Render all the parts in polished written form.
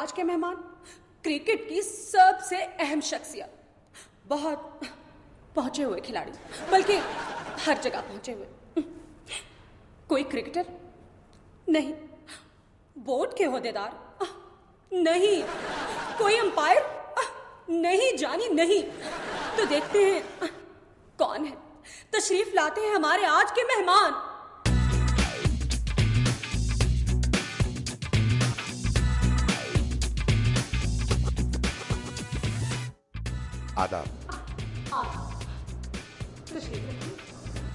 आज के मेहमान क्रिकेट की सबसे अहम शख्सियत, बहुत पहुंचे हुए खिलाड़ी, बल्कि हर जगह पहुंचे हुए। कोई क्रिकेटर नहीं, बोर्ड के ओहदेदार नहीं, कोई अंपायर नहीं, जानी नहीं। तो देखते हैं कौन है, तशरीफ लाते हैं हमारे आज के मेहमान। आदाब।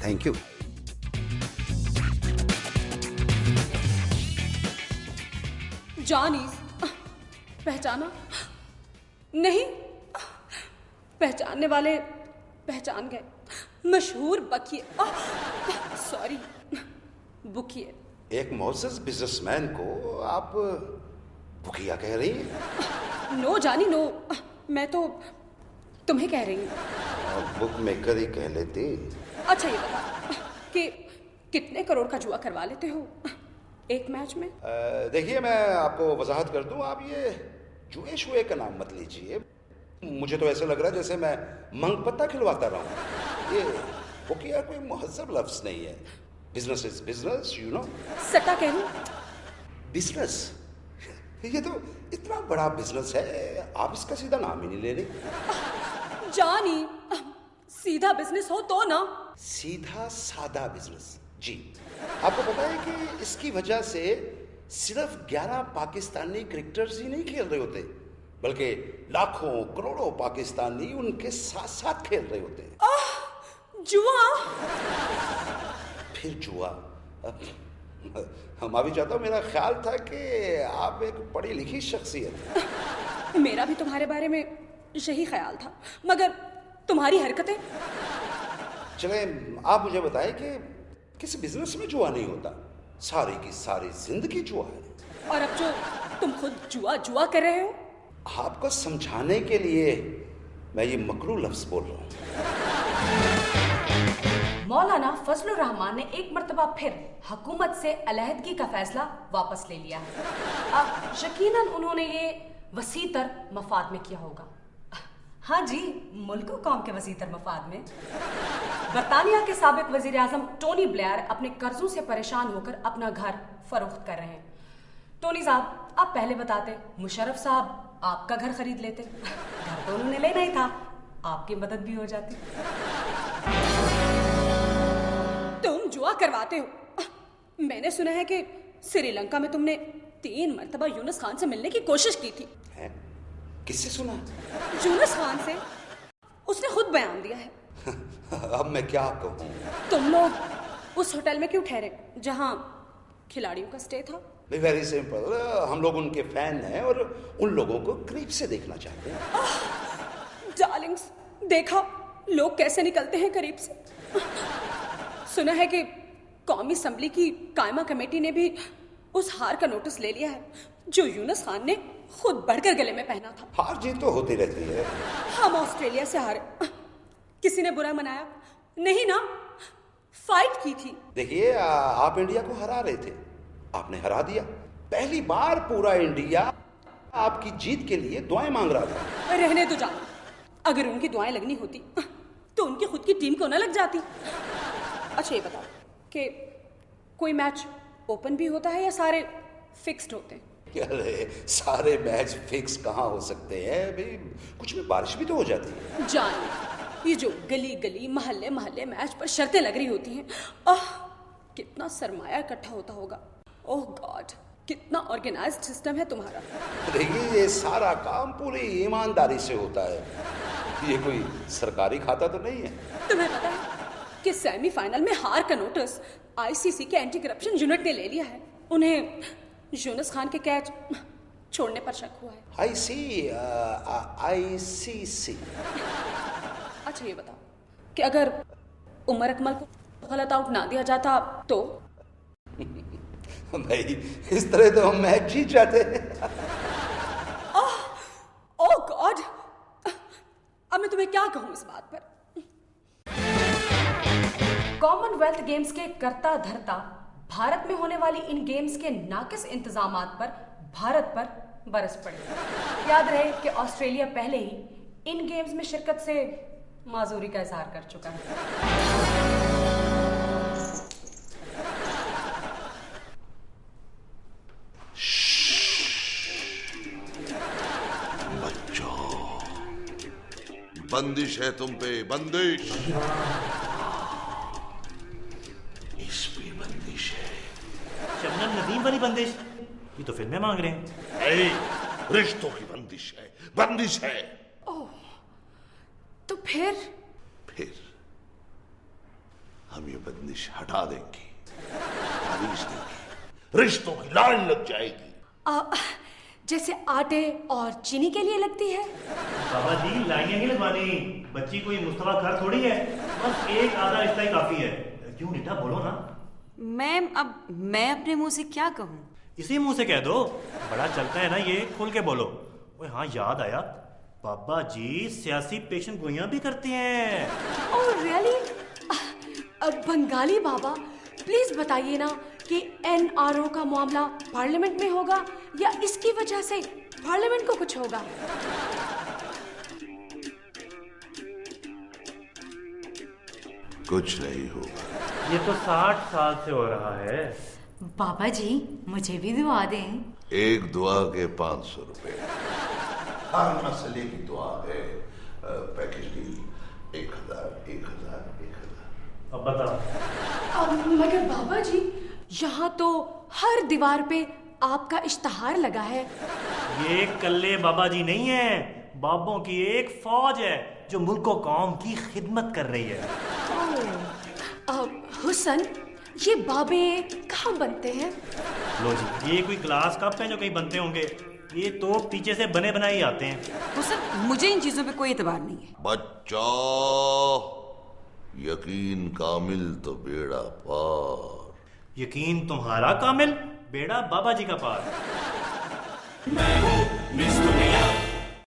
Thank you. जानीज, पहचाना नहीं? पहचानने वाले पहचान गए। मशहूर बकिए, सॉरी, बुकिए। एक मोअज़्ज़ज़ बिजनेसमैन को आप बुकिया कह रही हैं? नो जानी, नो, मैं तो तुम्हें कह रही हूँ। बुक मेकर ही कह लेती। अच्छा ये बता कि कितने करोड़ का जुआ करवा लेते हो एक मैच में? देखिए, मैं आपको वजाहत कर दूं, आप ये जुए शुए का नाम मत लीजिए। मुझे तो ऐसा लग रहा है जैसे मैं मंग पत्ता खिलवाता रहा हूँ। ये बुकिया कोई मुहज़्ज़ब लफ्ज़ नहीं है। Business is business, you know. सट्टा कह रही? बिजनेस? ये तो इतना बड़ा बिजनेस है, आप इसका सीधा नाम ही नहीं ले रही। जानी, सीधा बिजनेस हो तो ना। सीधा सादा बिजनेस, जी। आपको पता है कि इसकी वजह से सिर्फ 11 पाकिस्तानी क्रिकेटर्स ही नहीं खेल रहे होते, बल्कि लाखों करोड़ों पाकिस्तानी उनके साथ साथ खेल रहे होते हैं। जुआ? फिर जुआ? मैं भी चाहता हूँ, मेरा ख्याल था कि आप एक पढ़ी लिखी शख्सियत हैं। मेरा भी तुम्हारे बारे में यही ख्याल था, मगर तुम्हारी हरकतें। चले, आप मुझे बताएं कि किस बिजनेस में जुआ नहीं होता? सारी की सारी जिंदगी जुआ है। और अब जो तुम खुद जुआ जुआ कर रहे हो? आपको समझाने के लिए मैं ये मकरू लफ्ज बोल रहा हूँ। मौलाना फजलुर रहमान ने एक मर्तबा फिर हुकूमत से अलहदगी का फैसला वापस ले लिया है। अब यकीनन उन्होंने ये वसीतर मफाद में किया होगा। हाँ जी, मुल्क और कौम के वसीतर मफाद में। बरतानिया के साबिक वजीर आजम टोनी ब्लेयर अपने कर्जों से परेशान होकर अपना घर फरोख्त कर रहे हैं। टोनी साहब, आप पहले बताते, मुशर्रफ साहब आपका घर खरीद लेते। घर तो उन्होंने लेना ही था, आपकी मदद भी हो जाती। तुम जुआ करवाते हो? मैंने सुना है कि श्रीलंका में तुमने 3 मरतबा यूनुस खान से मिलने की कोशिश की थी। है? किससे सुना? यूनुस खान से। उसने खुद बयान दिया है। अब मैं क्या कहूँ? तुम लोग उस होटल में क्यों ठहरे जहां खिलाड़ियों का स्टे था? वेरी सिंपल, हम लोग उनके फैन हैं और उन लोगों को करीब से देखना चाहते हैं। डार्लिंग्स, देखा लोग कैसे निकलते हैं करीब से। सुना है कि कौमी असम्बली की कायमा कमेटी ने भी उस हार का नोटिस ले लिया है जो यूनुस खान ने खुद बढ़कर गले में पहना था। हार जीत तो होती रहती है। हम ऑस्ट्रेलिया से हारे, किसी ने बुरा मनाया नहीं ना? फाइट की थी। देखिए, आप इंडिया को हरा रहे थे, आपने हरा दिया। पहली बार पूरा इंडिया आपकी जीत के लिए दुआएं मांग रहा था। रहने दो जान, अगर उनकी दुआएं लगनी होती तो उनकी खुद की टीम को न लग जाती। अच्छा ये बताओ कि कोई मैच ओपन भी होता है या सारे फिक्स्ड होते हैं? अरे सारे मैच फिक्स कहाँ हो सकते हैं भाई, कुछ में बारिश भी तो हो जाती है। जान, ये जो गली गली महल्ले महल्ले मैच पर शर्तें लग रही होती हैं, कितना सरमाया इकट्ठा होता होगा। ओह गॉड, कितना ऑर्गेनाइज्ड सिस्टम है तुम्हारा। देखिए, ये सारा काम पूरी ईमानदारी से होता है, ये कोई सरकारी खाता तो नहीं है। तुम्हें पता है कि सेमीफाइनल में हार का नोटिस आईसीसी के एंटी करप्शन यूनिट ने ले लिया है। उन्हें यूनुस खान के कैच छोड़ने पर शक हुआ है। आईसीसी। अच्छा ये बताओ कि अगर उमर अकमल को गलत आउट ना दिया जाता तो? भाई, इस तरह तो हम मैच जीत जाते। ओह गॉड, अब मैं तुम्हें क्या कहूं इस बात पर। कॉमनवेल्थ गेम्स के करता धरता भारत में होने वाली इन गेम्स के नाकिस इंतजामात पर भारत पर बरस पड़े। याद रहे कि ऑस्ट्रेलिया पहले ही इन गेम्स में शिरकत से माजूरी का इजहार कर चुका है। बंदिश है तुम पे, बंदिश। इस पे बंदिश है। शबनम नदीम वाली बंदिश? ये तो फिल्में मांग रहे हैं। रिश्तों की बंदिश है, बंदिश है। ओह, तो फिर हम ये बंदिश हटा देंगे, तारीश देंगे, रिश्तों की लाइन लग जाएगी। जैसे आटे और चीनी के लिए लगती है। बाबा जी लाइनें नहीं लगवानी, बच्ची कोई मुस्तफा घर थोड़ी है, बस एक आधा रिश्ता ही काफी है। क्यों रीटा, बोलो ना। मैम, अब मैं अपने मुंह से क्या कहूँ? इसी मुंह से कह दो, बड़ा चलता है ना ये, खुल के बोलो। ओए हाँ, याद आया, बाबा जी सियासी पेशन गोइयां भी करते हैं। Oh really? Bengali Baba, please बताइए ना कि एनआरओ का मामला पार्लियामेंट में होगा या इसकी वजह से पार्लियामेंट को कुछ होगा? कुछ नहीं होगा। ये तो 60 साल से हो रहा है। बाबा जी मुझे भी दुआ दें। एक दुआ के 500 रुपए। हर मसले की दुआ है। Package deal 1000। अब बता। मगर बाबा जी, यहाँ तो हर दीवार पे आपका इश्तहार लगा है। ये कल्ले बाबा जी नहीं है, बाबों की एक फौज है जो मुल्क और कौम की खिदमत कर रही है। हुसन, ये बाबे कहाँ बनते हैं? लो जी, ये कोई ग्लास कप है जो कहीं बनते होंगे, ये तो पीछे से बने बनाए ही आते हैं। हुसन, मुझे इन चीजों पे कोई एतबार नहीं है। बच्चा, यकीन कामिल तो बेड़ा पार। यकीन तुम्हारा कामिल, बेड़ा बाबा जी का पार। मैं हूँ मिस्टर